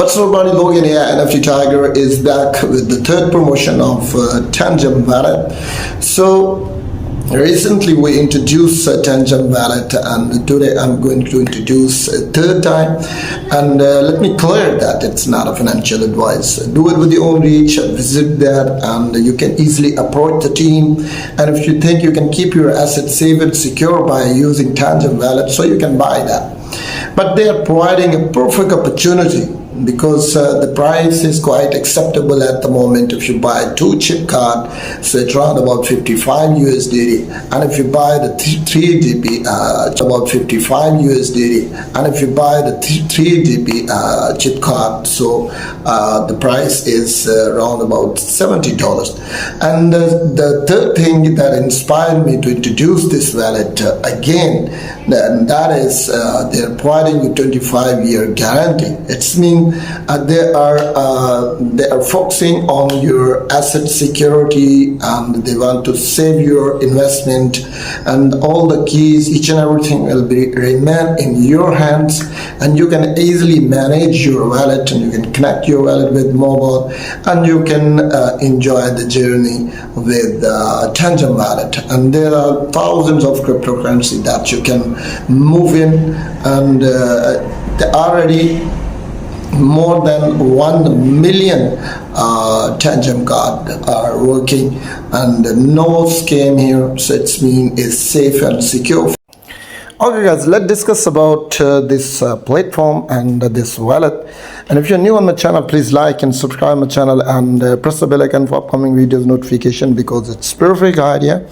What's up, buddy? Logan here. NFT Tiger is back with the third promotion of Tangem Wallet. So recently we introduced Tangem Wallet, and today I'm going to introduce a third time. And let me clear that it's not a financial advice. Do it with your own reach, visit that, and you can easily approach the team. And if you think you can keep your assets safe and secure by using Tangem Wallet, so you can buy that. But they are providing a perfect opportunity because the price is quite acceptable at the moment. If you buy 2 chip card, so it's around about 55 USD, and if you buy the 3 GB, it's about 55 USD, and if you buy the 3 GB chip card, so the price is around about $70. And the third thing that inspired me to introduce this wallet again, that is they're providing you 25-year guarantee. It's mean they are focusing on your asset security, and they want to save your investment, and all the keys, each and everything will remain in your hands, and you can easily manage your wallet, and you can connect your wallet with mobile, and you can enjoy the journey with Tangem Wallet. And there are thousands of cryptocurrency that you can move in, and they already more than 1 million Tangem card are working, and no scam here, so it's mean is safe and secure. Okay guys, let's discuss about this platform and this wallet. And if you're new on my channel, please like and subscribe my channel, and press the bell icon for upcoming videos notification, because it's perfect idea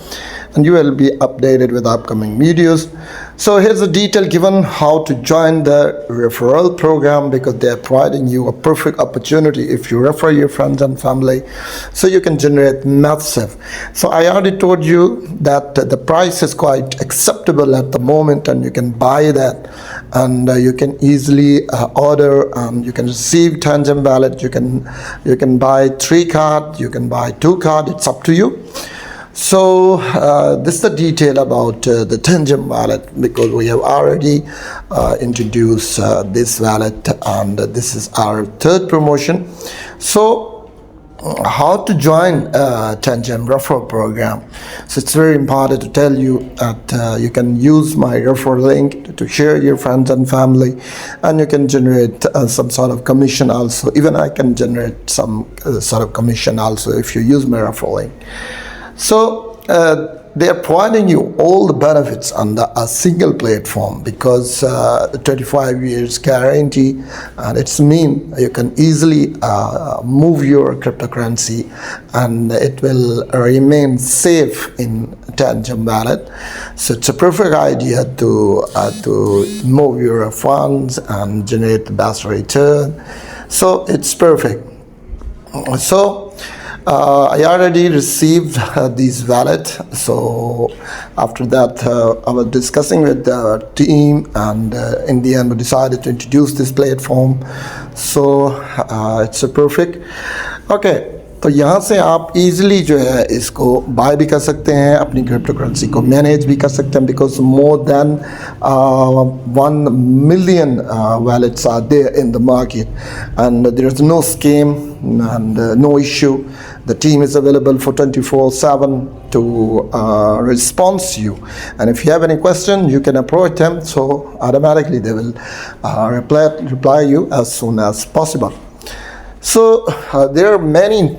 and you will be updated with upcoming videos. So here's the detail given how to join the referral program, because they are providing you a perfect opportunity if you refer your friends and family, so you can generate massive. So I already told you that the price is quite acceptable at the moment, and you can buy that, and you can easily order, and you can receive Tangem Wallet. You can buy 3 card, you can buy 2 card, it's up to you. So this is the detail about the Tangem Wallet, because we have already introduced this wallet, and this is our third promotion. So how to join Tangem referral program? So it's very important to tell you that you can use my referral link to share your friends and family, and you can generate some sort of commission also. Even I can generate some sort of commission also if you use my referral link. So they are providing you all the benefits on a single platform, because 25 years guarantee, and it's mean you can easily move your cryptocurrency, and it will remain safe in Tangem Wallet. So it's a perfect idea to move your funds and generate the best return. So it's perfect. So I already received these wallet. So after that I was discussing with the team, and in the end we decided to introduce this platform. So it's a perfect. Okay, तो यहाँ से आप easily जो है इसको bye भी कर सकते हैं, अपनी क्रिप्टो करेंसी को मैनेज भी कर सकते हैं, because more than 1 million wallets are there in the market, and there is no scam and no issue. The team is available for 24/7 to respond to you, and if you have any question, you can approach them, so automatically they will reply you as soon as possible. So there are many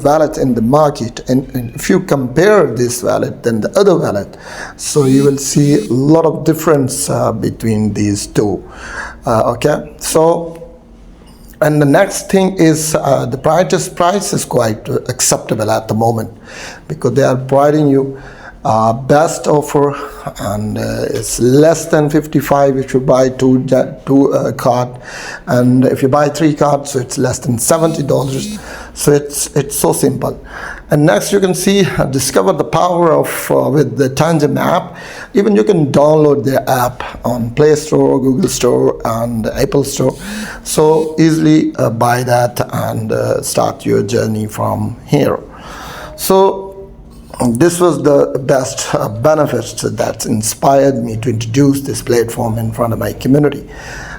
wallets in the market, and if you compare this wallet than the other wallet, so you will see a lot of difference between these two. Okay, so and the next thing is the price is quite acceptable at the moment, because they are providing you best offer, and it's less than 55 if you buy 2 card, and if you buy 3 cards, so it's less than $70. So it's so simple. And next you can see discover the power of with the Tangem app. Even you can download the app on Play Store, Google Store, and Apple Store. So easily buy that and start your journey from here. So this was the best benefits that inspired me to introduce this platform in front of my community.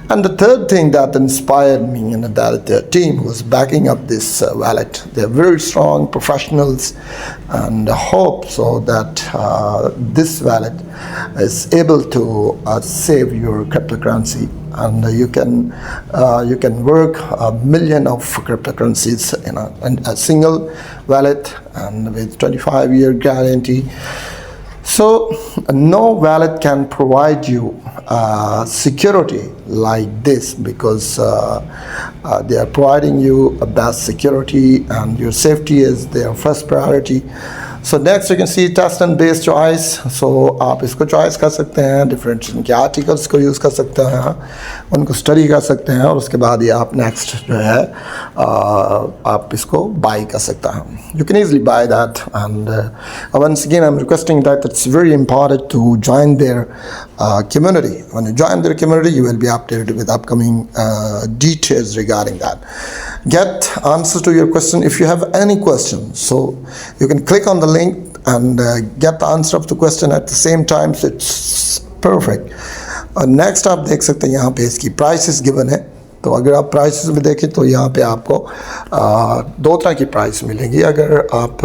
And the third thing that inspired me, that the team was backing up this wallet. They're very strong professionals, and I hope so that this wallet is able to save your cryptocurrency, and you can work a million of cryptocurrencies in a single wallet, and with 25-year guarantee. So no wallet can provide you security like this, because they are providing you a best security, and your safety is their first priority. So next you can see test and base choice. So आप इसको choice कर सकते हैं, different इनके articles को use कर सकते हैं, उनको स्टडी कर सकते हैं, और उसके बाद ये आप नेक्स्ट जो है आप इसको बाई कर सकते हैं. You can easily buy that, and once again I'm requesting that it's very important to join their community. When you join their community, you will be updated with upcoming details regarding that. Get answers to your question. If you have any questions, so you can click on the link and get the answer of the question at the same time. So it's perfect. Next आप देख सकते हैं यहाँ पे इसकी prices given है. तो अगर आप प्राइसेस में देखें तो यहाँ पे आपको दो तरह की प्राइस मिलेंगी. अगर आप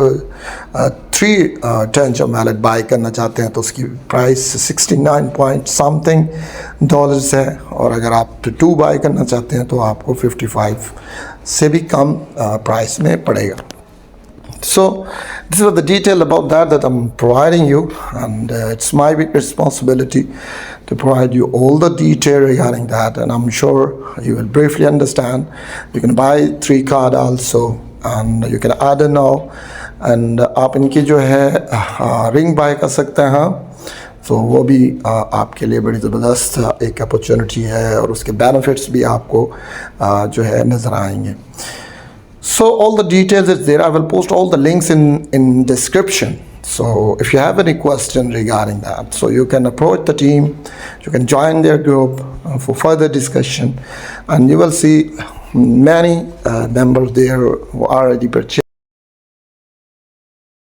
3 Tangem Wallet बाय करना चाहते हैं तो उसकी प्राइस 69 पॉइंट समथिंग डॉलर्स है, और अगर आप 2 बाय करना चाहते हैं तो आपको 55 से भी कम प्राइस में पड़ेगा. So this was the detail about that I'm providing you, and it's my big responsibility to provide you all the detail regarding that, and I'm sure you will briefly understand. You can buy 3 card also, and you can add it now, and आप इनकी जो है ring bye कर सकते हैं. तो वो भी आपके लिए बड़ी ज़बरदस्त एक अपॉर्चुनिटी है, और उसके बेनिफिट्स भी आपको जो है नज़र आएंगे. So all the details is there. I will post all the links in description. So if you have any question regarding that, so you can approach the team, you can join their group for further discussion, and you will see many members there who already purchased